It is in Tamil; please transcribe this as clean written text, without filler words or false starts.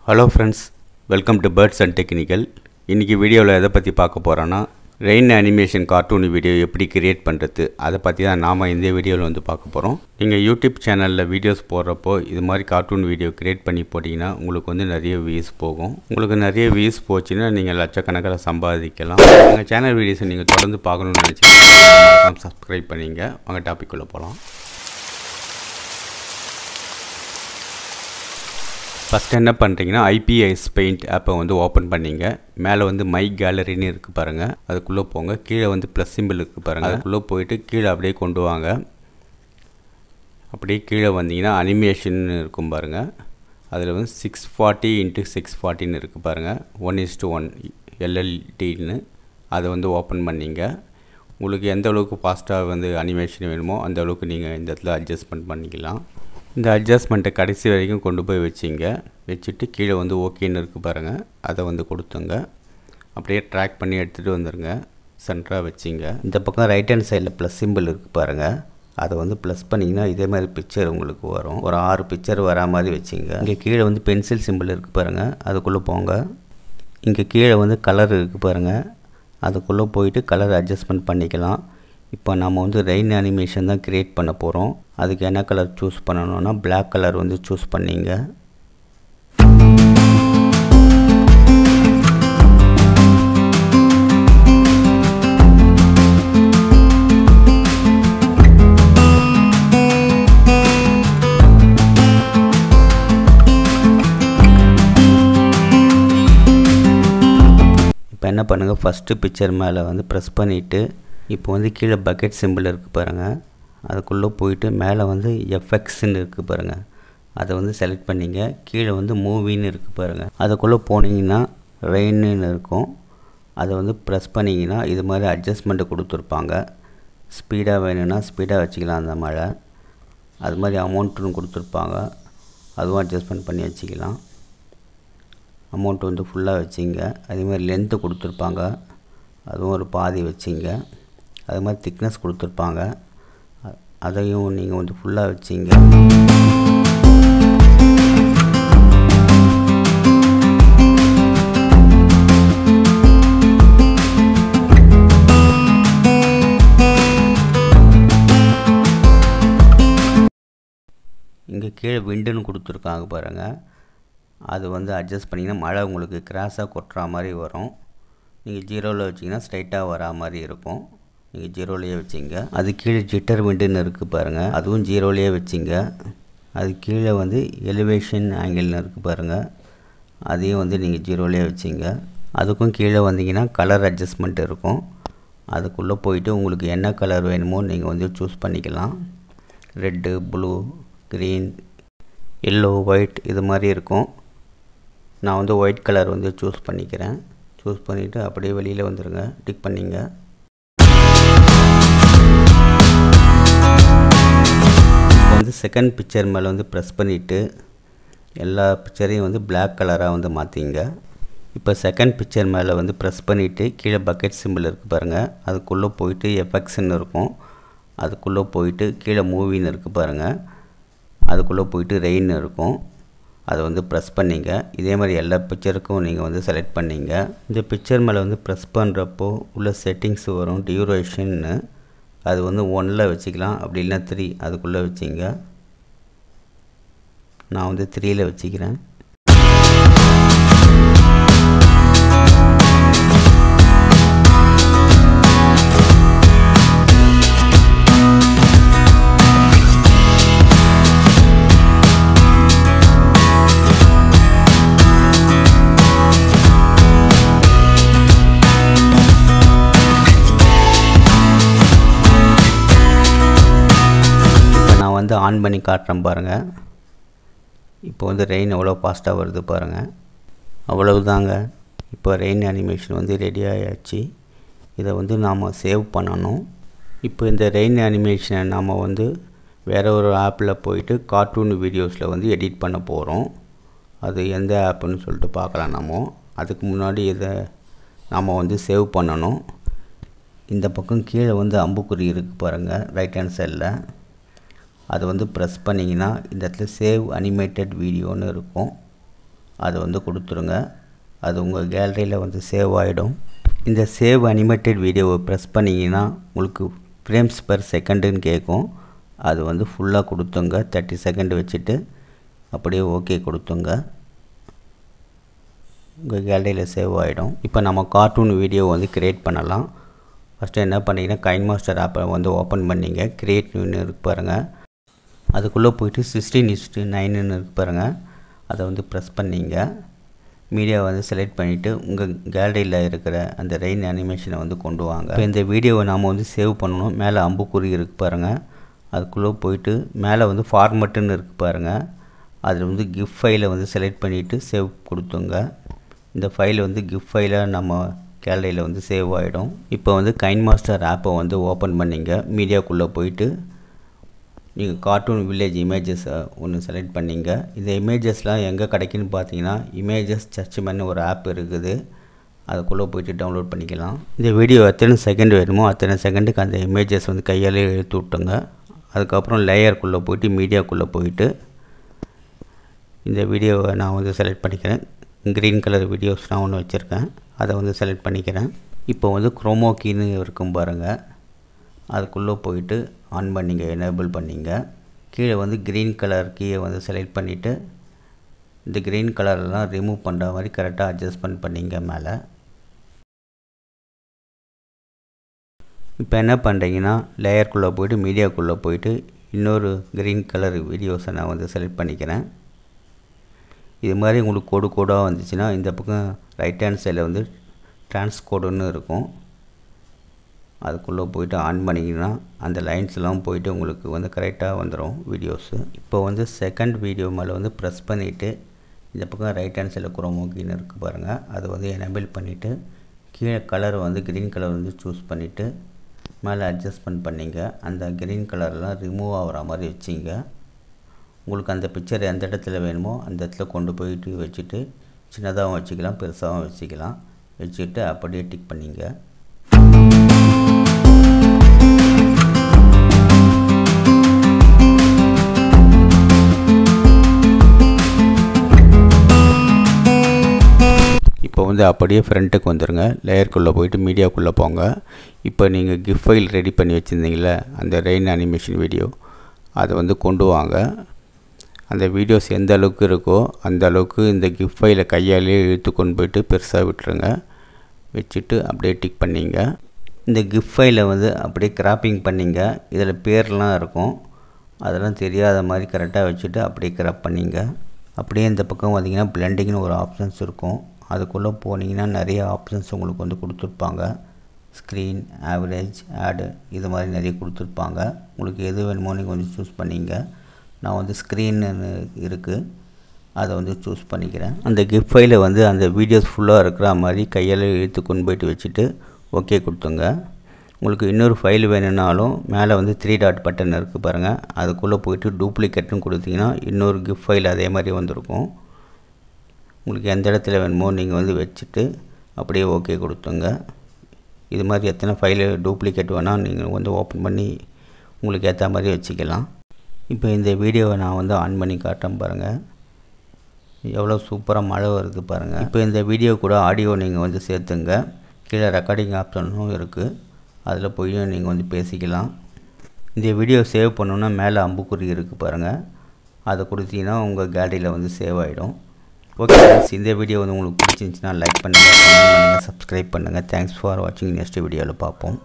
Hello friends, welcome to Birds and Technical. இன்னைக்கு வீடியோவில் எதை பற்றி பார்க்க போகிறோன்னா ரெயின் அனிமேஷன் கார்ட்டூன் வீடியோ எப்படி கிரியேட் பண்ணுறது அதை பற்றி தான் நாம் இந்த வீடியோவில் வந்து பார்க்க போகிறோம். நீங்கள் யூடியூப் சேனலில் வீடியோஸ் போடுறப்போ இது மாதிரி கார்ட்டூன் வீடியோ கிரியேட் பண்ணி போட்டிங்கன்னா உங்களுக்கு வந்து நிறைய வியூஸ் போகும். உங்களுக்கு நிறைய வியூஸ் போச்சுன்னா நீங்கள் லட்சக்கணக்கில் சம்பாதிக்கலாம். எங்கள் சேனல் வீடியோஸை நீங்கள் தொடர்ந்து பார்க்கணுன்னு நினச்சிங்கன்னா சப்ஸ்கிரைப் பண்ணிங்க. வாங்க டாபிக் உள்ள போகலாம். ஃபஸ்ட் என்ன பண்ணுறீங்கன்னா IPS பெயிண்ட் ஆப்பை வந்து ஓப்பன் பண்ணிங்க. மேலே வந்து மை கேலரின்னு இருக்குது பாருங்கள், அதுக்குள்ளே போங்க. கீழே வந்து ப்ளஸ் சிம்பிள் இருக்குது பாருங்கள், அதுக்குள்ளே போயிட்டு கீழே அப்படியே கொண்டு வாங்க. அப்படியே கீழே வந்தீங்கன்னா அனிமேஷன் இருக்கும் பாருங்கள், அதில் வந்து 640 × 640 இருக்குது பாருங்கள், 1:1 LLDன்னு அதை வந்து ஓப்பன் பண்ணிங்க. உங்களுக்கு எந்த அளவுக்கு ஃபாஸ்ட்டாக வந்து அனிமேஷன் வேணுமோ அந்த அளவுக்கு நீங்கள் இந்த இடத்துல அட்ஜஸ்ட்மெண்ட் பண்ணிக்கலாம். இந்த அட்ஜஸ்ட்மெண்ட்டை கடைசி வரைக்கும் கொண்டு போய் வச்சுட்டு கீழே வந்து ஓகேன்னு இருக்குது பாருங்கள், அதை வந்து கொடுத்துங்க. அப்படியே ட்ராக் பண்ணி எடுத்துகிட்டு வந்துடுங்க, சென்டராக வச்சிங்க. இந்த பக்கம் ரைட் ஹேண்ட் சைடில் ப்ளஸ் சிம்பிள் இருக்குது பாருங்கள், அதை வந்து ப்ளஸ் பண்ணிங்கன்னா இதே மாதிரி பிக்சர் உங்களுக்கு வரும். ஒரு 6 பிக்சர் வரா மாதிரி வச்சிங்க. இங்கே கீழே வந்து பென்சில் சிம்பிள் இருக்குது பாருங்கள், அதுக்குள்ளே போங்க. இங்கே கீழே வந்து கலர் இருக்குது பாருங்கள், அதுக்குள்ளே போயிட்டு கலர் அட்ஜஸ்ட்மெண்ட் பண்ணிக்கலாம். இப்போ நம்ம வந்து ரெயின் அனிமேஷன் தான் க்ரியேட் பண்ண போகிறோம். அதுக்கு என்ன கலர் சூஸ் பண்ணணும்னா பிளாக் கலர் வந்து சூஸ் பண்ணிங்க. இப்போ என்ன பண்ணுங்கள், ஃபஸ்ட்டு பிக்சர் மேலே வந்து ப்ரெஸ் பண்ணிவிட்டு இப்போ வந்து கீழே பக்கெட் சிம்பிள் இருக்குது பாருங்கள், அதுக்குள்ளே போயிட்டு மேலே வந்து எஃப்எக்ஸ்ன்னு இருக்குது பாருங்கள், அதை வந்து செலக்ட் பண்ணிங்க. கீழே வந்து மூவின்னு இருக்குது பாருங்கள், அதுக்குள்ளே போனீங்கன்னா ரெயின்னு இருக்கும். அதை வந்து ப்ரெஸ் பண்ணிங்கன்னா இது மாதிரி அட்ஜஸ்ட்மெண்ட்டு கொடுத்துருப்பாங்க. ஸ்பீடாக வேணும்னா ஸ்பீடாக வச்சுக்கலாம், அந்த மழை அது மாதிரி அமௌண்ட்டுன்னு கொடுத்துருப்பாங்க, அதுவும் அட்ஜஸ்ட்மெண்ட் பண்ணி வச்சுக்கலாம். அமௌண்ட் வந்து ஃபுல்லாக வச்சிங்க. அதேமாதிரி லென்த்து கொடுத்துருப்பாங்க, அதுவும் ஒரு பாதி வச்சிங்க. அது மாதிரி திக்னஸ் கொடுத்துருப்பாங்க, அதையும் நீங்கள் வந்து ஃபுல்லாக வச்சிங்க. இங்கே கீழே விண்டுன்னு கொடுத்துருக்காங்க பாருங்கள், அது வந்து அட்ஜஸ்ட் பண்ணிங்கன்னா மழை உங்களுக்கு கிராஸாக கொட்டுற மாதிரி வரும். நீங்கள் 0ல் வச்சிங்கன்னா ஸ்ட்ரைட்டாக வரா மாதிரி இருக்கும். நீங்கள் 0லேயே வச்சிங்க. அது கீழே ஜிட்டர் விண்டுன்னு இருக்குது பாருங்கள், அதுவும் 0லேயே வச்சிங்க. அது கீழே வந்து எலிவேஷன் ஆங்கிள்னு இருக்குது பாருங்கள், அதையும் வந்து நீங்கள் 0லேயே வச்சிங்க. அதுக்கும் கீழே வந்தீங்கன்னா கலர் அட்ஜஸ்ட்மெண்ட் இருக்கும். அதுக்குள்ளே போயிட்டு உங்களுக்கு என்ன கலர் வேணுமோ நீங்கள் வந்து சூஸ் பண்ணிக்கலாம். Red, blue, green, yellow, white இது மாதிரி இருக்கும். நான் வந்து ஒயிட் கலர் வந்து சூஸ் பண்ணிக்கிறேன். சூஸ் பண்ணிவிட்டு அப்படியே வெளியில் வந்துடுங்க, டிக் பண்ணிங்க. வந்து செகண்ட் பிக்சர் மேலே வந்து ப்ரெஸ் பண்ணிவிட்டு எல்லா பிக்சரையும் வந்து பிளாக் கலராக வந்து மாற்றிங்க. இப்போ செகண்ட் பிக்சர் மேலே வந்து ப்ரெஸ் பண்ணிவிட்டு கீழே பக்கெட் சிம்பிள் இருக்குது பாருங்கள், அதுக்குள்ளே போயிட்டு எஃபெக்ட்ஸ்ன்னு இருக்கும். அதுக்குள்ளே போயிட்டு கீழே மூவின்னு இருக்குது பாருங்கள், அதுக்குள்ளே போயிட்டு ரெயின் இருக்கும். அதை வந்து ப்ரெஸ் பண்ணிங்க. இதே மாதிரி எல்லா பிக்சருக்கும் நீங்கள் வந்து செலக்ட் பண்ணிங்க. இந்த பிக்சர் மேலே வந்து ப்ரெஸ் பண்ணுறப்போ உள்ள செட்டிங்ஸ் வரும், டியூரேஷன்னு. அது வந்து 1ல் வச்சுக்கலாம், அப்படி இல்லைனா 3 அதுக்குள்ளே வச்சிங்க. நான் வந்து 3ல் வச்சுக்கிறேன். வந்து ஆன் பண்ணி காட்டுறேன் பாருங்கள். இப்போ வந்து ரெயின் எவ்வளோ ஃபாஸ்ட்டாக வருது பாருங்கள், அவ்வளவுதாங்க. இப்போ ரெயின் அனிமேஷன் வந்து ரெடி ஆகிடுச்சு. இதை வந்து நாம் சேவ் பண்ணணும். இப்போ இந்த ரெயின் அனிமேஷனை நாம் வந்து வேறு ஒரு ஆப்பில் போயிட்டு கார்ட்டூன் வீடியோஸில் வந்து எடிட் பண்ண போகிறோம். அது எந்த ஆப்புன்னு சொல்லிட்டு பார்க்கலாம் நம்ம. அதுக்கு முன்னாடி இதை நாம் வந்து சேவ் பண்ணணும். இந்த பக்கம் கீழே வந்து அம்புக்குறி இருக்குது பாருங்கள், ரைட் ஹேண்ட் சைடில். அதை வந்து ப்ரெஸ் பண்ணிங்கன்னா இந்த இடத்துல சேவ் அனிமேட்டட் வீடியோன்னு இருக்கும். அதை வந்து கொடுத்துருங்க. அது உங்கள் கேலரியில் வந்து சேவ் ஆகிடும். இந்த சேவ் அனிமேட்டட் வீடியோவை ப்ரெஸ் பண்ணிங்கன்னா உங்களுக்கு ஃப்ரேம்ஸ் பர் செகண்டுன்னு கேட்கும். அது வந்து ஃபுல்லாக கொடுத்துங்க. 30 செகண்ட் வச்சுட்டு அப்படியே ஓகே கொடுத்துங்க. உங்கள் கேலரியில் சேவ் ஆகிடும். இப்போ நம்ம கார்ட்டூன் வீடியோ வந்து க்ரியேட் பண்ணலாம். ஃபஸ்ட்டு என்ன பண்ணிங்கன்னா கைன்மாஸ்டர் ஆப்பை வந்து ஓப்பன் பண்ணிங்க. க்ரியேட் நியூன்னு இருக்கு பாருங்கள். அதுக்குள்ளே போய்ட்டு 16:9ன்னு இருக்கு பாருங்கள். அதை வந்து ப்ரெஸ் பண்ணிங்க. மீடியா வந்து செலக்ட் பண்ணிவிட்டு உங்கள் கேலரியில் இருக்கிற அந்த ரெயின் அனிமேஷனை வந்து கொண்டு வாங்க. இப்போ இந்த வீடியோவை நாம் வந்து சேவ் பண்ணணும். மேலே அம்புக்குறி இருக்குது பாருங்கள். அதுக்குள்ளே போய்ட்டு மேலே வந்து ஃபார்மட்டுன்னு இருக்குது பாருங்கள். அதில் வந்து கிஃப்ட் ஃபைலை வந்து செலக்ட் பண்ணிவிட்டு சேவ் கொடுத்துங்க. இந்த ஃபைல் வந்து கிஃப்ட் ஃபைலாக நம்ம கேலரியில் வந்து சேவ் ஆகிடும். இப்போ வந்து கைன்மாஸ்டர் ஆப்பை வந்து ஓப்பன் பண்ணிங்க. மீடியாக்குள்ளே போயிட்டு நீங்கள் கார்ட்டூன் வில்லேஜ் இமேஜஸை ஒன்று செலக்ட் பண்ணிங்க. இந்த இமேஜஸ்லாம் எங்கே கிடைக்குன்னு பார்த்தீங்கன்னா இமேஜஸ் சர்ச்மேன்னு ஒரு ஆப் இருக்குது. அதுக்குள்ளே போய்ட்டு டவுன்லோட் பண்ணிக்கலாம். இந்த வீடியோ எத்தனை செகண்ட் வேணுமோ அத்தனை செகண்டுக்கு அந்த இமேஜஸ் வந்து கையாலே இழுத்து விட்டுங்க. அதுக்கப்புறம் லேயருக்குள்ளே போய்ட்டு மீடியாக்குள்ளே போயிட்டு இந்த வீடியோவை நான் வந்து செலக்ட் பண்ணிக்கிறேன். க்ரீன் கலர் வீடியோஸ் நான் ஒன்று வச்சுருக்கேன். அதை வந்து செலக்ட் பண்ணிக்கிறேன். இப்போ வந்து குரோமோ கீன்னு இருக்கும் பாருங்கள். அதுக்குள்ளே போயிட்டு ஆன் பண்ணிங்க, எனேபிள் பண்ணிங்க. கீழே வந்து க்ரீன் கலர் கீயை வந்து செலக்ட் பண்ணிவிட்டு இந்த க்ரீன் கலர்லாம் ரிமூவ் பண்ணுற மாதிரி கரெக்டாக அட்ஜஸ்ட்மெண்ட் பண்ணிங்க மேலே. இப்போ என்ன பண்ணுறீங்கன்னா லேயருக்குள்ளே போய்ட்டு மீடியாக்குள்ளே போய்ட்டு இன்னொரு க்ரீன் கலர் வீடியோஸை நான் வந்து செலக்ட் பண்ணிக்கிறேன். இது மாதிரி உங்களுக்கு கோடு கோடாக வந்துச்சுன்னா இந்த பக்கம் ரைட் ஹேண்ட் சைடில் வந்து டிரான்ஸ்கோடுன்னு இருக்கும். அதுக்குள்ளே போய்ட்டு ஆன் பண்ணிங்கன்னா அந்த லைன்ஸ்லாம் போய்ட்டு உங்களுக்கு வந்து கரெக்டாக வந்துடும் வீடியோஸு. இப்போ வந்து செகண்ட் வீடியோ மேலே வந்து ப்ரெஸ் பண்ணிவிட்டு இந்த பக்கம் ரைட் ஹேண்ட் சைடில் குரோமோ கீன்னு இருக்குது பாருங்கள். அதை வந்து எனேபிள் பண்ணிவிட்டு கீழே கலர் வந்து க்ரீன் கலர் வந்து சூஸ் பண்ணிவிட்டு மேலே அட்ஜஸ்ட்மெண்ட் பண்ணிங்க. அந்த க்ரீன் கலர்லாம் ரிமூவ் ஆகிற மாதிரி வச்சிங்க. உங்களுக்கு அந்த பிக்சர் எந்த இடத்துல வேணுமோ அந்த இடத்துல கொண்டு போயிட்டு வச்சுட்டு சின்னதாகவும் வச்சுக்கலாம், பெருசாகவும் வச்சுக்கலாம். வச்சுட்டு அப்படியே டிக் பண்ணிங்க. இப்போ வந்து அப்படியே ஃப்ரண்ட்டுக்கு வந்துடுங்க. லேயருக்குள்ளே போயிட்டு மீடியாக்குள்ளே போங்க. இப்போ நீங்கள் கிஃப்ட் ஃபைல் ரெடி பண்ணி வச்சுருந்தீங்களே அந்த ரெயின் அனிமேஷன் வீடியோ அதை வந்து கொண்டு வாங்க. அந்த வீடியோஸ் எந்த அளவுக்கு இருக்கோ அந்த அளவுக்கு இந்த கிஃப்ட் ஃபைலை கையாலே இழுத்து கொண்டு போய்ட்டு பெருசாக விட்டுருங்க. வச்சுட்டு அப்படியே டிக் பண்ணிங்க. இந்த கிஃப்ட் ஃபைலை வந்து அப்படியே கிராப்பிங் பண்ணிங்க. இதில் பேர்லாம் இருக்கும், அதெல்லாம் தெரியாத மாதிரி கரெக்டாக வச்சுட்டு அப்படியே கிராப் பண்ணிங்க. அப்படியே இந்த பக்கம் பார்த்திங்கன்னா பிளெண்டிங்னு ஒரு ஆப்ஷன்ஸ் இருக்கும். அதுக்குள்ளே போனீங்கன்னா நிறைய ஆப்ஷன்ஸ் உங்களுக்கு வந்து கொடுத்துருப்பாங்க. ஸ்க்ரீன், ஆவரேஜ், ஆடு இது மாதிரி நிறைய கொடுத்துருப்பாங்க. உங்களுக்கு எது வேணுமோ நீங்கள் வந்து சூஸ் பண்ணிங்க. நான் வந்து ஸ்க்ரீன்னு இருக்குது, அதை வந்து சூஸ் பண்ணிக்கிறேன். அந்த கிஃப்ட் ஃபைலை வந்து அந்த வீடியோஸ் ஃபுல்லாக இருக்கிற மாதிரி கையால் இழுத்து கொண்டு போய்ட்டு வச்சுட்டு ஓகே கொடுத்துங்க. உங்களுக்கு இன்னொரு ஃபைல் வேணும்னாலும் மேலே வந்து 3 டாட் பட்டன் இருக்குது பாருங்கள். அதுக்குள்ளே போய்ட்டு டூப்ளிகேட்னு கொடுத்தீங்கன்னா இன்னொரு கிஃப்ட் ஃபைல் அதே மாதிரி வந்திருக்கும். உங்களுக்கு எந்த இடத்துல வேணுமோ நீங்கள் வந்து வச்சுட்டு அப்படியே ஓகே கொடுத்துங்க. இது மாதிரி எத்தனை ஃபைலு டூப்ளிகேட் வேணால் நீங்கள் வந்து ஓப்பன் பண்ணி உங்களுக்கு ஏற்ற மாதிரி வச்சுக்கலாம். இப்போ இந்த வீடியோவை நான் வந்து ஆன் பண்ணி காட்டுறேன் பாருங்கள். எவ்வளோ சூப்பராக மழை வருது பாருங்கள். இப்போ இந்த வீடியோ கூட ஆடியோ நீங்கள் வந்து சேர்த்துங்க. கீழே ரெக்கார்டிங் ஆப்ஷனும் இருக்குது, அதில் போய் நீங்கள் வந்து பேசிக்கலாம். இந்த வீடியோ சேவ் பண்ணணுன்னா மேலே அம்புக்குறி இருக்குது பாருங்கள். அதை கொடுத்தீங்கன்னா உங்கள் கேலரியில் வந்து சேவ் ஆகிடும். ஓகே ஃப்ரெண்ட்ஸ், இந்த வீடியோ வந்து உங்களுக்கு பிடிச்சிருந்துச்சுன்னா லைக் பண்ணுங்கள், கமெண்ட் பண்ணுங்கள், சப்ஸ்கிரைப் பண்ணுங்கள். தேங்க்ஸ் ஃபார் வாட்சிங். நெக்ஸ்ட் வீடியோவில் பார்ப்போம்.